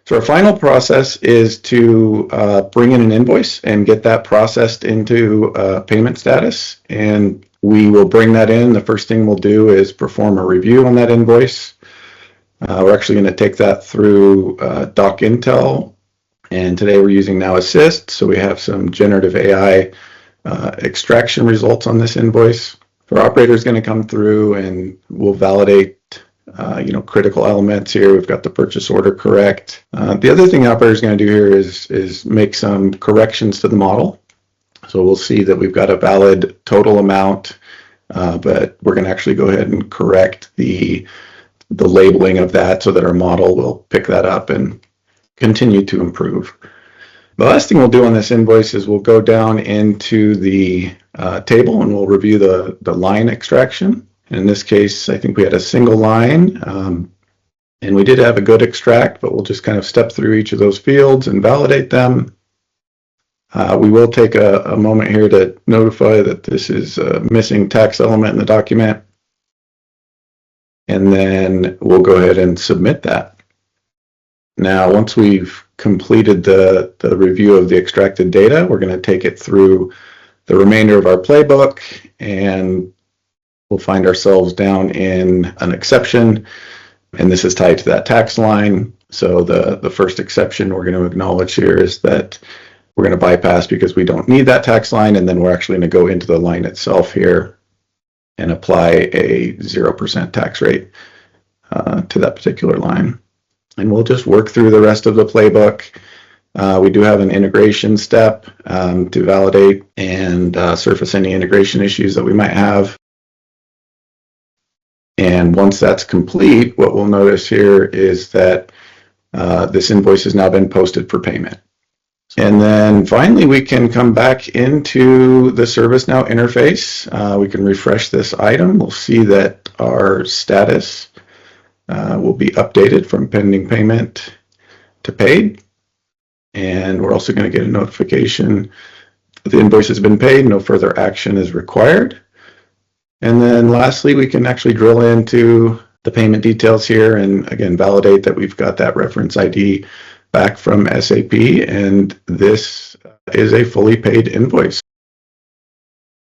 So our final process is to bring in an invoice and get that processed into payment status. And we will bring that in. The first thing we'll do is perform a review on that invoice. We're actually going to take that through Doc Intel. And today we're using Now Assist. So we have some generative AI extraction results on this invoice. Our operator is going to come through and we'll validate critical elements here. We've got the purchase order correct. The other thing the operator is going to do here is make some corrections to the model. So we'll see that we've got a valid total amount, but we're going to actually go ahead and correct the labeling of that so that our model will pick that up and continue to improve. The last thing we'll do on this invoice is we'll go down into the table and we'll review the line extraction. In this case, I think we had a single line, and we did have a good extract, but we'll just kind of step through each of those fields and validate them. We will take a moment here to notify that this is a missing tax element in the document, and then we'll go ahead and submit that. Now, once we've completed the review of the extracted data, we're going to take it through the remainder of our playbook, and we'll find ourselves down in an exception, and this is tied to that tax line. So the first exception we're going to acknowledge here is that we're going to bypass because we don't need that tax line, and then we're actually going to go into the line itself here and apply a 0% tax rate to that particular line. And we'll just work through the rest of the playbook. We do have an integration step to validate and surface any integration issues that we might have. And once that's complete, what we'll notice here is that this invoice has now been posted for payment. And then finally, we can come back into the ServiceNow interface. We can refresh this item. We'll see that our status will be updated from pending payment to paid. And we're also going to get a notification that the invoice has been paid. No further action is required. And then lastly, we can actually drill into the payment details here and again validate that we've got that reference ID back from SAP, and this is a fully paid invoice.